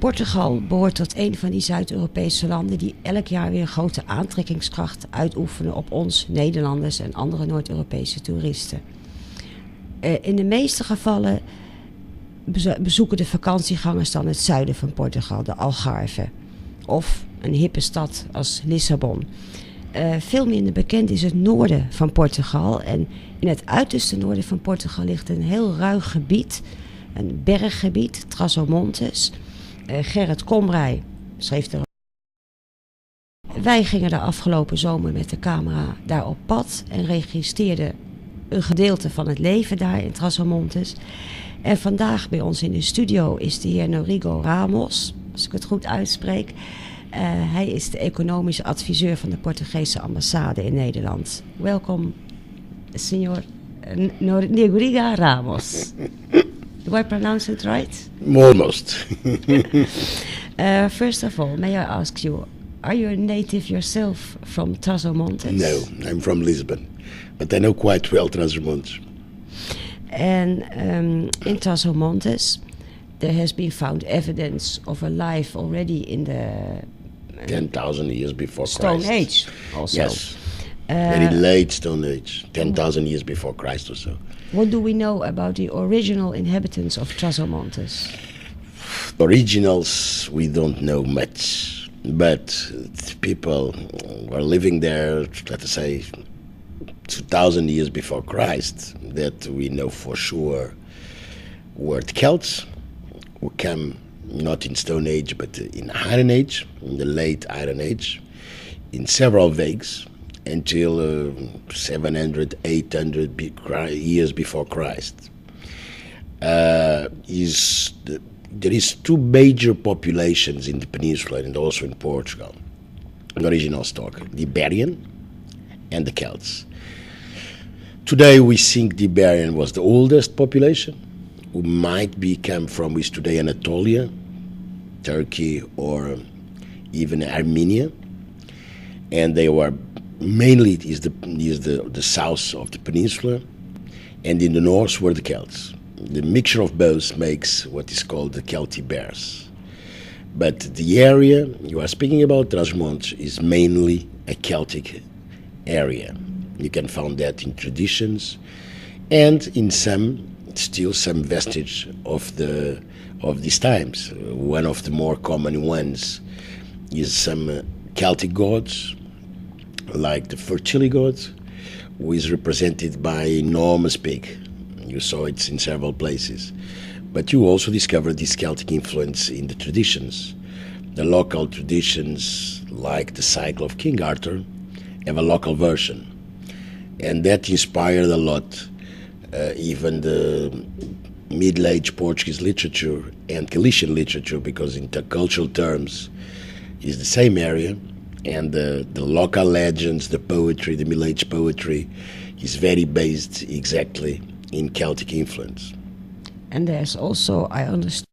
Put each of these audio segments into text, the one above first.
Portugal behoort tot een van die Zuid-Europese landen die elk jaar weer grote aantrekkingskracht uitoefenen op ons, Nederlanders en andere Noord-Europese toeristen. In de meeste gevallen bezoeken de vakantiegangers dan het zuiden van Portugal, de Algarve. Of een hippe stad als Lissabon. Veel minder bekend is het noorden van Portugal. En in het uiterste noorden van Portugal ligt een heel ruig gebied. Een berggebied, Trás-os-Montes. Gerrit Komrij schreef er. Wij gingen de afgelopen zomer met de camera daar op pad en registreerden een gedeelte van het leven daar in Trás-os-Montes. En vandaag bij ons in de studio is de heer Nogueiraramos, als ik het goed uitspreek. Hij is de economische adviseur van de Portugese ambassade in Nederland. Welkom, senor Nogueiraramos. Do I pronounce it right? Almost. First of all, may I ask you, are you a native yourself from Trás-os-Montes? No, I'm from Lisbon, but I know quite well Trás-os-Montes. And in Trás-os-Montes, there has been found evidence of a life already in the 10,000 years before Stone Christ. Age also. Yes, very late Stone Age, 10,000 years before Christ or so. What do we know about the original inhabitants of Trás-os-Montes? Originals, we don't know much, but people were living there, let us say, 2,000 years before Christ, that we know for sure were the Celts, who came not in Stone Age, but in Iron Age, in the late Iron Age, in several vagues, until 700, 800 years before Christ. There is two major populations in the peninsula and also in Portugal, the original stock, the Iberian and the Celts. Today we think the Iberian was the oldest population, who might come from is today Anatolia, Turkey, or even Armenia, and they were mainly is the south of the peninsula, and in the north were the Celts. The mixture of both makes what is called the Celtic Bears. But the area you are speaking about, Trás-os-Montes, is mainly a Celtic area. You can find that in traditions, and in still some vestige of these times. One of the more common ones is some Celtic gods, like the fertility god, who is represented by enormous pig. You saw it in several places. But you also discover this Celtic influence in the traditions. The local traditions, like the cycle of King Arthur, have a local version. And that inspired a lot even the Middle-Age Portuguese literature and Galician literature, because in cultural terms it's the same area, and the local legends, the poetry, the Middle-Age poetry is very based exactly in Celtic influence. And there's also, I understand,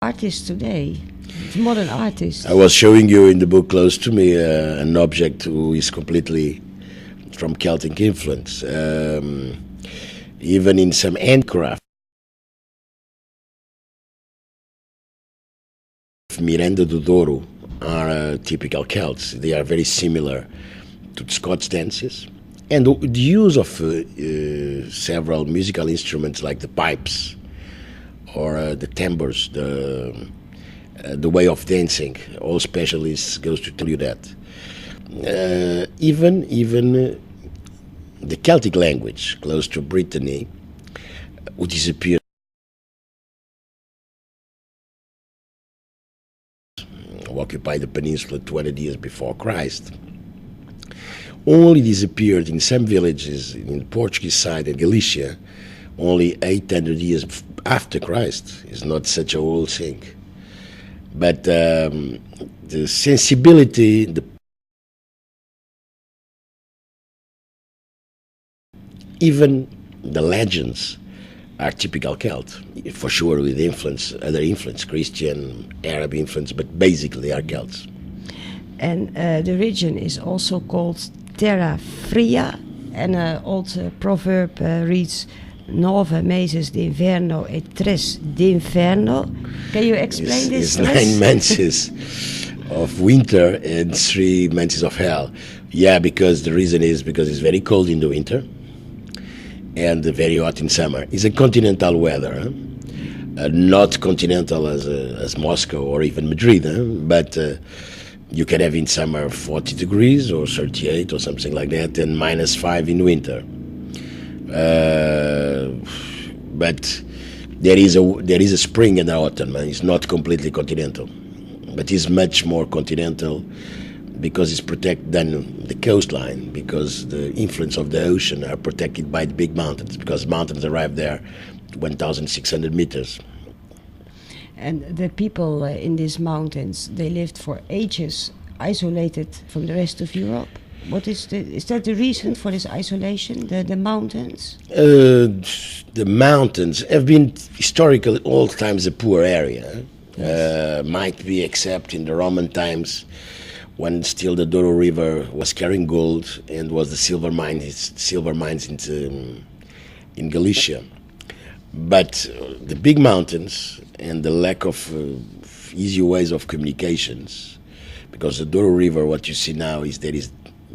artists today, modern artists. I was showing you in the book close to me an object who is completely from Celtic influence. Even in some handcraft, Miranda do Douro are typical Celts. They are very similar to the Scots dances. And the use of several musical instruments like the pipes or the timbres, the way of dancing, all specialists goes to tell you that. Even the Celtic language, close to Brittany, would disappear. Who occupied the peninsula 200 years before Christ. Only disappeared in some villages in the Portuguese side of Galicia only 800 years after Christ. It's not such a old thing. But the sensibility, even the legends are typical Celt, for sure with influence, other influence, Christian, Arab influence, but basically they are Celts. And the region is also called Terra Fria, and an old proverb reads, 9 meses d'inverno e 3 d'inferno. Can you explain this? It's 9 months of winter and 3 months of hell. Yeah, because the reason is because it's very cold in the winter and very hot in summer. It's a continental weather, not continental as Moscow or even Madrid, but you can have in summer 40 degrees or 38 or something like that, and -5 in winter. But there is a spring and autumn. It's not completely continental, but it's much more continental because it's protected than the coastline, because the influence of the ocean are protected by the big mountains, because mountains arrive there 1,600 meters. And the people in these mountains, they lived for ages isolated from the rest of Europe. Is that the reason for this isolation, the mountains? The mountains have been historically all times a poor area. Yes. Might be except in the Roman times, when still the Douro River was carrying gold and was the silver mines in Galicia. But the big mountains and the lack of easy ways of communications, because the Douro River, what you see now is there is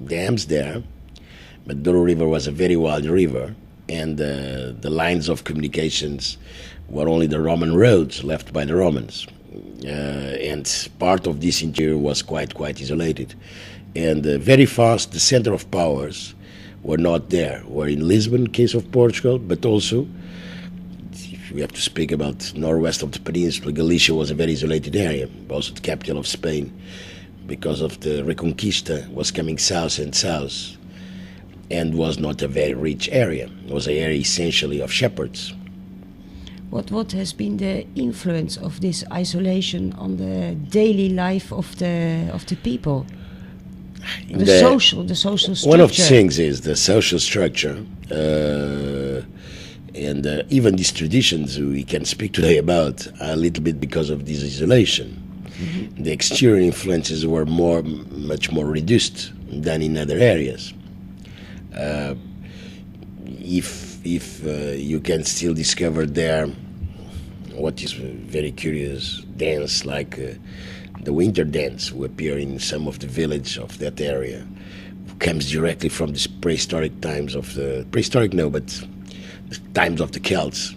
dams there, but Douro River was a very wild river, and the lines of communications were only the Roman roads left by the Romans. And part of this interior was quite isolated, and very fast the center of powers were not there. Were in Lisbon, case of Portugal, but also if we have to speak about northwest of the peninsula, Galicia was a very isolated area, also the capital of Spain, because of the Reconquista was coming south and was not a very rich area. It was an area essentially of shepherds. What has been the influence of this isolation on the daily life of the people? The social structure. One of the things is the social structure, and even these traditions we can speak today about a little bit because of this isolation. Mm-hmm. The exterior influences were much more reduced than in other areas. If you can still discover there what is very curious dance, like the winter dance, who appear in some of the village of that area, comes directly from the prehistoric times of the times of the Celts,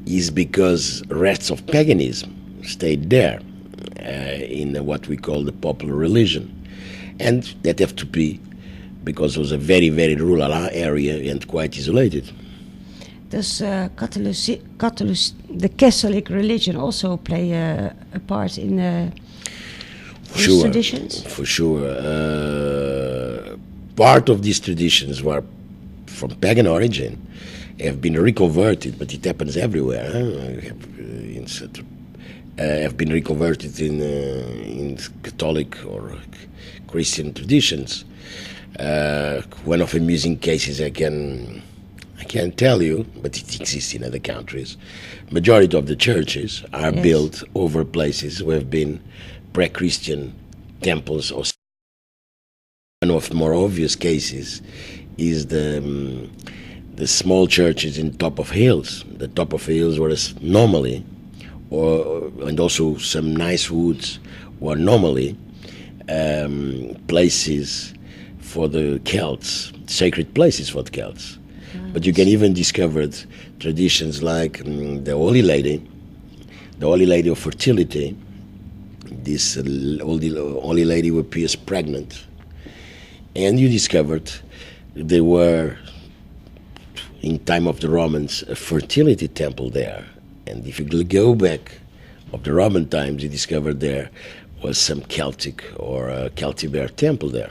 is because rests of paganism stayed there in what we call the popular religion, and that have to be because it was a very, very rural area and quite isolated. Does the Catholic religion also play a part in these traditions? For sure. Part of these traditions were from pagan origin, have been reconverted, but it happens everywhere. Have been reconverted in Catholic or Christian traditions. One of the amusing cases I can't tell you, but it exists in other countries. Majority of the churches are built over places who have been pre-Christian temples. Or one of the more obvious cases is the small churches in top of hills. The top of hills were normally, and also some nice woods were normally places for the Celts, sacred places for the Celts. But you can even discover traditions like the Holy Lady of Fertility. This Holy Lady who appears pregnant. And you discovered there were, in time of the Romans, a fertility temple there. And if you go back of the Roman times, you discovered there was some Celtic or Celtibert temple there.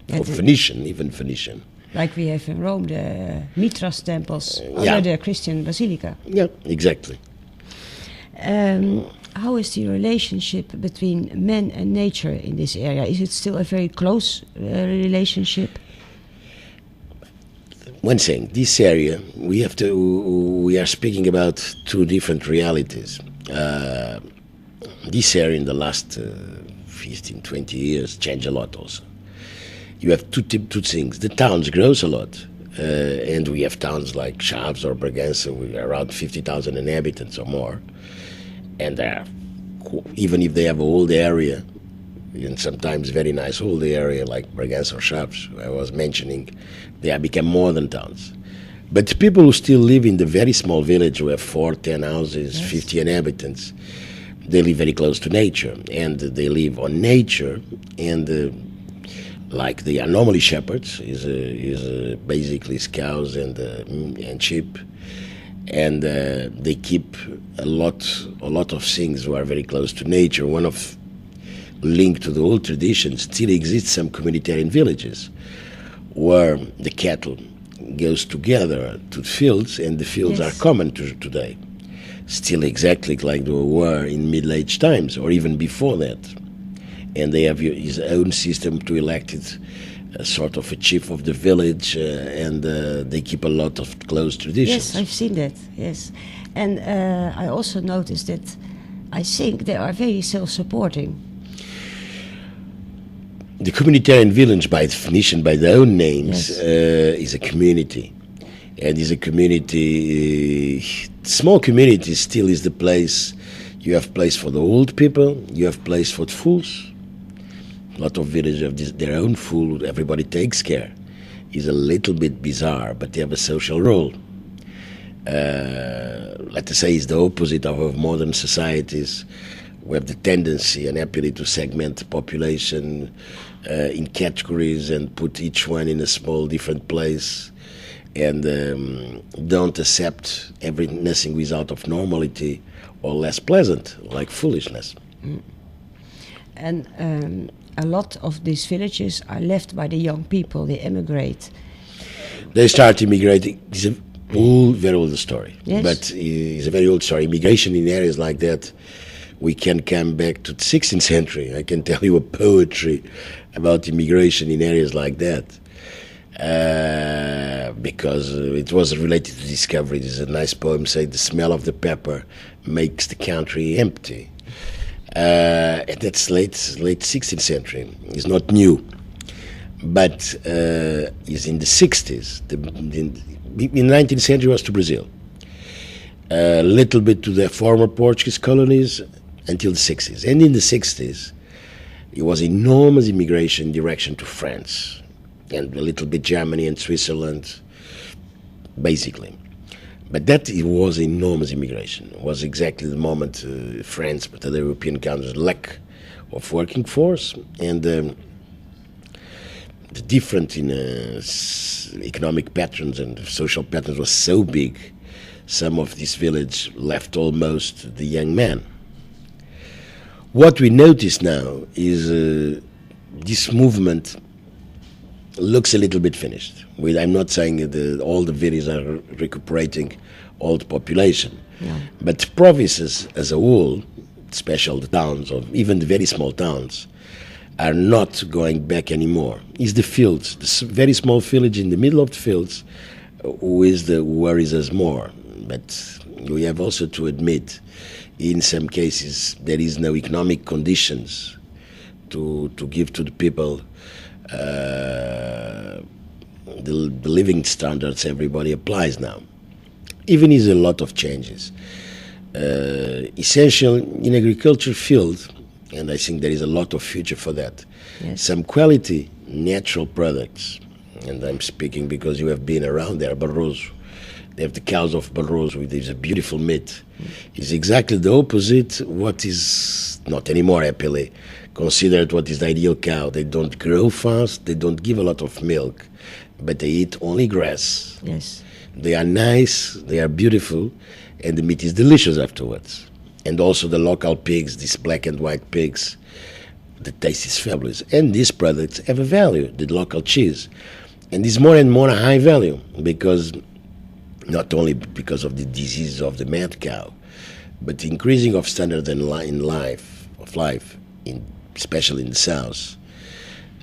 Or Phoenician, even Phoenician. Like we have in Rome, the Mithras temples under the Christian basilica. Yeah, exactly. How is the relationship between man and nature in this area? Is it still a very close relationship? One thing, this area, we are speaking about two different realities. This area in the last 15, 20 years changed a lot also. You have two things. The towns grows a lot. And we have towns like Chaves or Bragança with around 50,000 inhabitants or more. And even if they have a old area, and sometimes very nice old area like Bragança or Chaves, I was mentioning, they have become more than towns. But the people who still live in the very small village who have 4, 10 houses, yes. 50 inhabitants, they live very close to nature, and they live on nature, and like they are normally shepherds, is basically cows and sheep, and they keep a lot of things who are very close to nature. One of linked to the old traditions, still exists some communitarian villages where the cattle goes together to the fields, and the fields yes. are common to today. Still exactly like they were in Middle Age times, or even before that. And they have his own system to elect it, sort of a chief of the village, and they keep a lot of close traditions. Yes, I've seen that, yes. And I also noticed that I think they are very self-supporting. The communitarian village, by definition, by their own names, yes. Is a community. And is a community, small community still is the place. You have place for the old people, you have place for the fools. A lot of villages have their own fool, everybody takes care. It's a little bit bizarre, but they have a social role. Let us say it's the opposite of modern societies. We have the tendency and happily to segment the population in categories and put each one in a small different place, and don't accept nothing without of normality or less pleasant, like foolishness. Mm. And a lot of these villages are left by the young people. They emigrate. They start immigrating. It's a very old story, yes. But it's a very old story. Immigration in areas like that, we can come back to the 16th century. I can tell you a poetry about immigration in areas like that, because it was related to discovery. There's a nice poem saying the smell of the pepper makes the country empty. And that's late 16th century. It's not new, but it's in the 60s. In the 19th century was to Brazil, a little bit to the former Portuguese colonies until the 60s. And in the 60s, it was enormous immigration in direction to France, and a little bit Germany and Switzerland, basically. But that it was enormous immigration. It was exactly the moment France, but other European countries, lack of working force, and the difference in economic patterns and social patterns was so big. Some of this village left almost the young men. What we notice now is this movement looks a little bit finished. I'm not saying that all the villages are recuperating all the population, yeah. But the provinces as a whole, especially the towns, or even the very small towns, are not going back anymore. It's the fields, the very small village in the middle of the fields, who worries us more. But we have also to admit, in some cases, there is no economic conditions to give to the people the living standards everybody applies now. Even is a lot of changes. Essential in agriculture field, and I think there is a lot of future for that. Yes. Some quality natural products, and I'm speaking because you have been around there, Barroso. They have the cows of Barroso, which is a beautiful meat. It's exactly the opposite what is not anymore happily considered what is the ideal cow. They don't grow fast, they don't give a lot of milk, but they eat only grass. Yes. They are nice, they are beautiful, and the meat is delicious afterwards. And also the local pigs, these black and white pigs, the taste is fabulous. And these products have a value, the local cheese. And it's more and more a high value, because not only because of the disease of the mad cow, but the increasing of standards in life, especially in the south.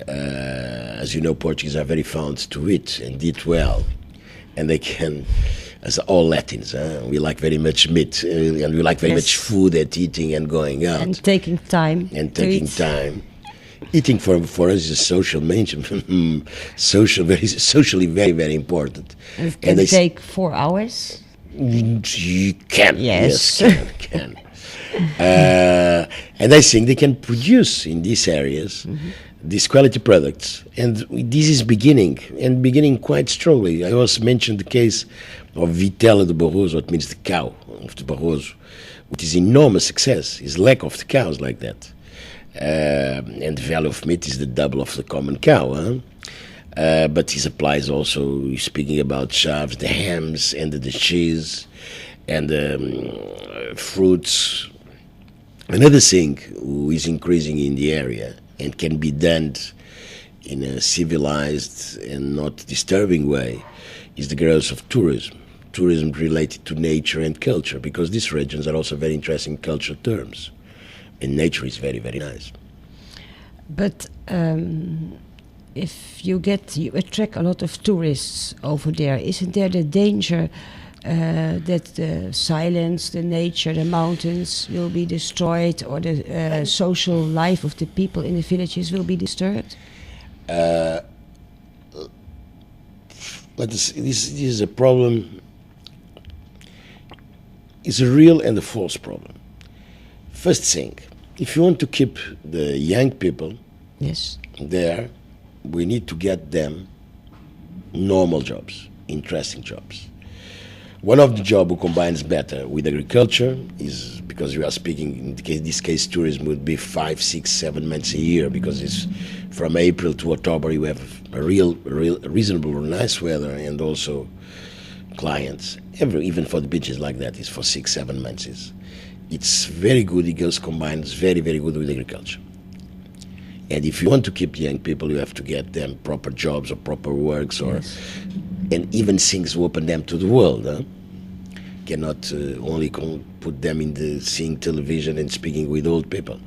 As you know, Portuguese are very fond to eat and eat well, and they can, as all Latins, we like very much meat, and we like very much food and eating and going out. And taking time. Eating for us is a social mention, socially very, very important. And it can take 4 hours? You can. Yes. Yes, can. And I think they can produce in these areas these quality products. And this is beginning quite strongly. I also mentioned the case of Vitella de Barroso, what means the cow of the Barroso, which is enormous success. His lack of the cows like that. And the value of meat is the double of the common cow. But this applies also, speaking about chaves, the hams and the cheese and the fruits. Another thing who is increasing in the area and can be done in a civilized and not disturbing way is the growth of tourism. Tourism related to nature and culture, because these regions are also very interesting cultural terms. And nature is very, very nice. But if you attract a lot of tourists over there, isn't there the danger that the silence, the nature, the mountains will be destroyed, or the social life of the people in the villages will be disturbed? This is a problem. It's a real and a false problem. First thing, if you want to keep the young people there, we need to get them normal jobs, interesting jobs. One of the jobs who combines better with agriculture is, because we are speaking, in this case tourism would be 5, 6, 7 months a year, because it's from April to October you have a real reasonable, nice weather, and also clients. Even for the beaches like that is for 6, 7 months. It's very good. It combines very, very good with agriculture. And if you want to keep young people, you have to get them proper jobs or proper works, and even things to open them to the world. Cannot only put them in the seeing television and speaking with old people.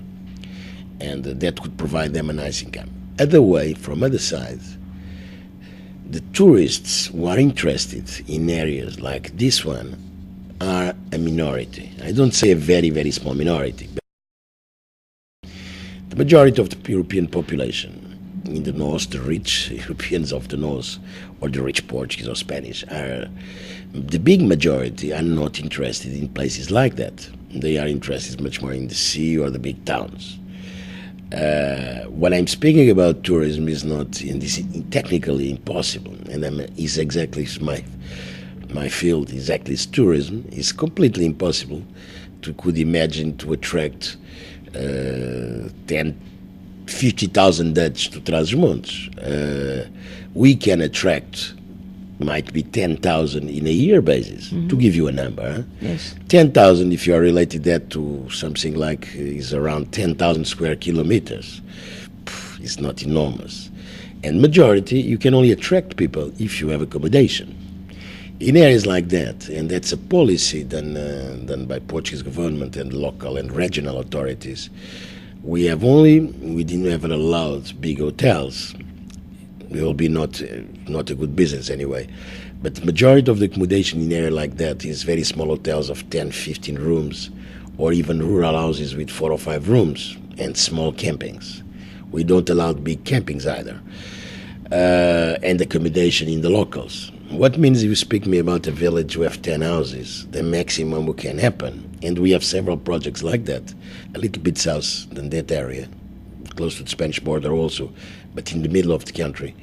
And that could provide them a nice income. From other sides, the tourists who are interested in areas like this one are a minority. I don't say a very, very small minority, but the majority of the European population in the north, the rich Europeans of the north, or the rich Portuguese or Spanish, the big majority are not interested in places like that. They are interested much more in the sea or the big towns. What I'm speaking about tourism is not technically impossible, and is exactly my field. Exactly, is tourism. It's completely impossible could imagine to attract 50,000 Dutch to Trás-os-Montes. We can attract, might be 10,000 in a year basis, to give you a number. Yes. 10,000, if you are related that to something like, is around 10,000 square kilometers. It's not enormous. And majority, you can only attract people if you have accommodation. In areas like that, and that's a policy done by Portuguese government and local and regional authorities, we didn't have allowed big hotels. It will be not a good business anyway. But the majority of the accommodation in an area like that is very small hotels of 10, 15 rooms, or even rural houses with 4 or 5 rooms, and small campings. We don't allow big campings either. And accommodation in the locals. What means if you speak to me about a village with 10 houses, the maximum what can happen, and we have several projects like that, a little bit south than that area, close to the Spanish border also, but in the middle of the country,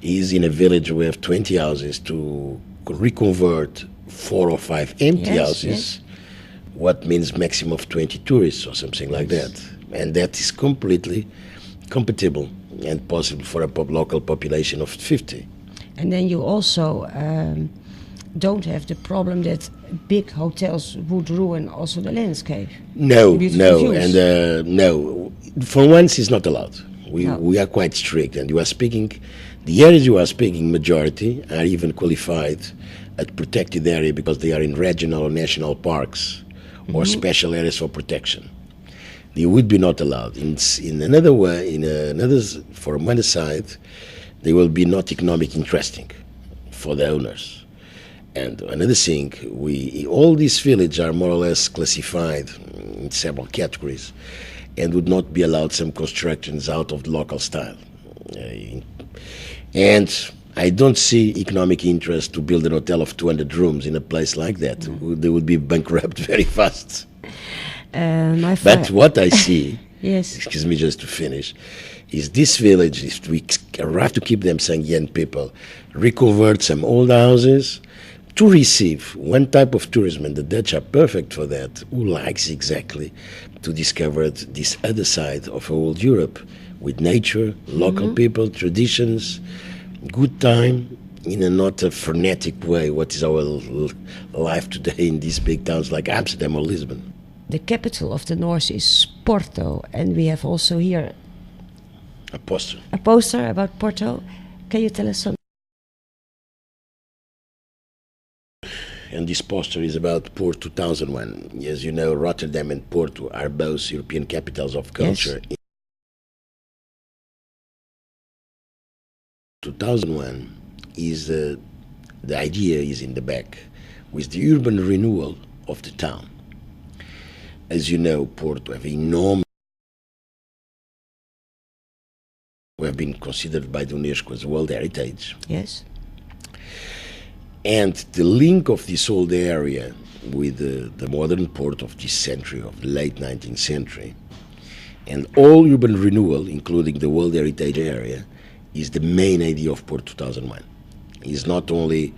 is in a village with 20 houses to reconvert 4 or 5 empty houses, what means maximum of 20 tourists or something like that. And that is completely compatible and possible for a local population of 50. And then you also don't have the problem that big hotels would ruin also the landscape. No. For once, it's not allowed. We are quite strict, and the areas you are speaking, majority are even qualified at protected area because they are in regional or national parks or special areas for protection. They would be not allowed. In another way, from one side, they will be not economic interesting for the owners. And another thing, all these villages are more or less classified in several categories. and would not be allowed some constructions out of the local style. And I don't see economic interest to build an hotel of 200 rooms in a place like that. They would be bankrupt very fast. But what I see, yes, excuse me, just to finish, is this village, if we have to keep them saying young people, reconvert some old houses to receive one type of tourism, and the Dutch are perfect for that, who likes exactly to discover this other side of old Europe with nature, local people, traditions, good time, in a not a frenetic way, what is our life today in these big towns like Amsterdam or Lisbon. The capital of the north is Porto, and we have also here A poster about Porto. Can you tell us something? And this poster is about Porto 2001. As you know, Rotterdam and Porto are both European capitals of culture. Yes. 2001 is the idea is in the back with the urban renewal of the town. As you know, Porto have enormous. We have been considered by the UNESCO as World Heritage. Yes. And the link of this old area with the modern port of this century, of the late 19th century, and all urban renewal, including the World Heritage area, is the main idea of Port 2001. It's not only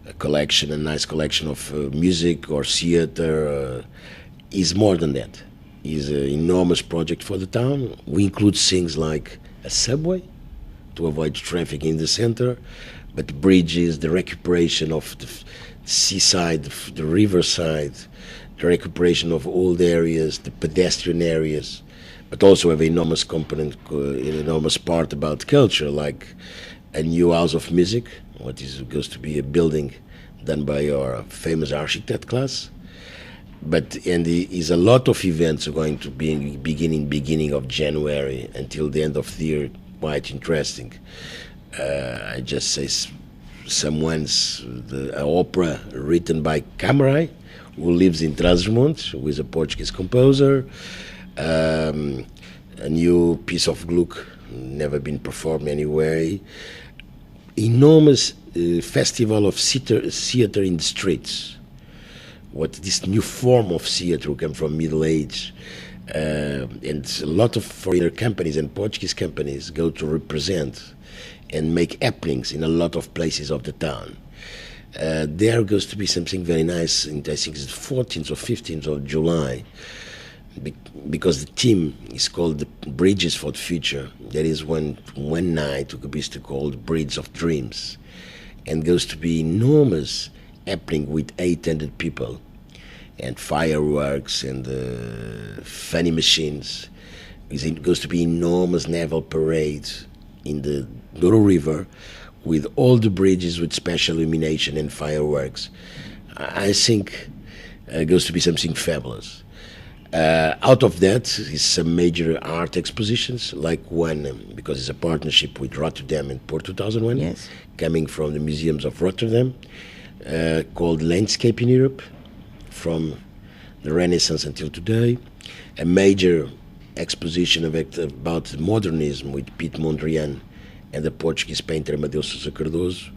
a nice collection of music or theater. It's more than that. It's an enormous project for the town. We include things like a subway to avoid traffic in the center, but bridges, the recuperation of the seaside, the riverside, the recuperation of old areas, the pedestrian areas, but also have an enormous component, an enormous part about culture, like a new house of music, goes to be a building done by our famous architect class. And is a lot of events are going to be beginning of January until the end of the year, quite interesting. I just say an opera written by Camray, who lives in Trás-os-Montes, who is a Portuguese composer. A new piece of Gluck, never been performed anywhere. Enormous festival of theater in the streets. This new form of theater came from Middle Age, and a lot of foreigner companies and Portuguese companies go to represent and make happenings in a lot of places of the town. There goes to be something very nice, I think it's the 14th or 15th of July, because the theme is called the Bridges for the Future. There is one night which is called Bridge of Dreams, and goes to be enormous happening with 800 people and fireworks and funny machines. It goes to be enormous naval parade in the Douro River with all the bridges with special illumination and fireworks. I think it goes to be something fabulous. Out of that is some major art expositions, like one, because it's a partnership with Rotterdam and Port 2001, yes, coming from the museums of Rotterdam, called Landscape in Europe, from the Renaissance until today. A major exposition about modernism with Piet Mondrian and the Portuguese painter Amadeu Sousa Cardoso.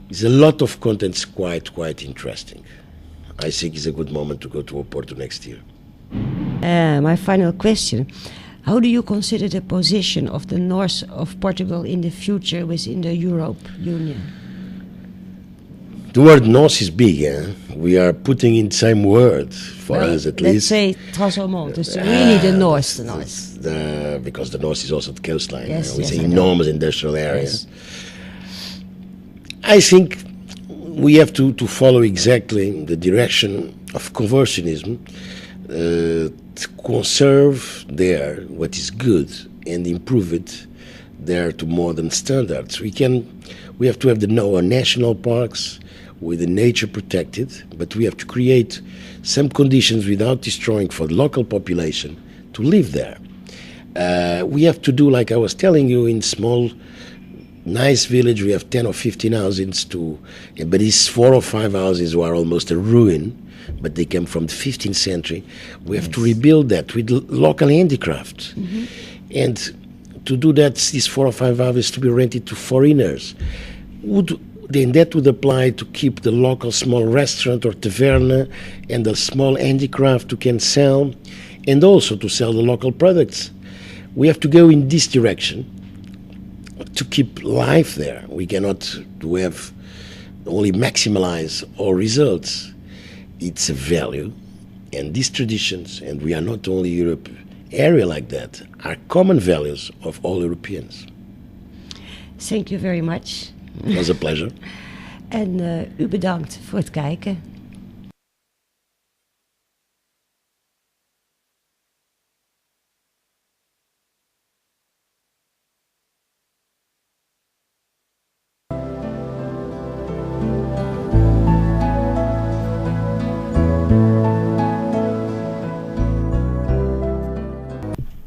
There's a lot of contents quite interesting. I think it's a good moment to go to Oporto next year. My final question. How do you consider the position of the north of Portugal in the future within the Europe Union? The word north is big, eh? We are putting in the same word for us at least. Let's say Trás-os-Montes, really the north. Because the north is also the coastline. Yes, it's yes, an enormous industrial area. Yes. I think we have to follow exactly the direction of conversionism, to conserve there what is good and improve it there to modern standards. We have to have our national parks with the nature protected, but we have to create some conditions without destroying for the local population to live there. We have to do, like I was telling you, in small, nice village, we have 10 or 15 houses but it's 4 or 5 houses who are almost a ruin. but they come from the 15th century. We have to rebuild that with local handicraft. And to do that, these 4 or 5 houses to be rented to foreigners. Then that would apply to keep the local small restaurant or taverna and the small handicraft who can sell, and also to sell the local products. We have to go in this direction to keep life there. We cannot have only maximize our results. It's a value, and these traditions, and we are not only Europe area like that, are common values of all Europeans. Thank you very much. It was a pleasure. En u bedankt voor het kijken.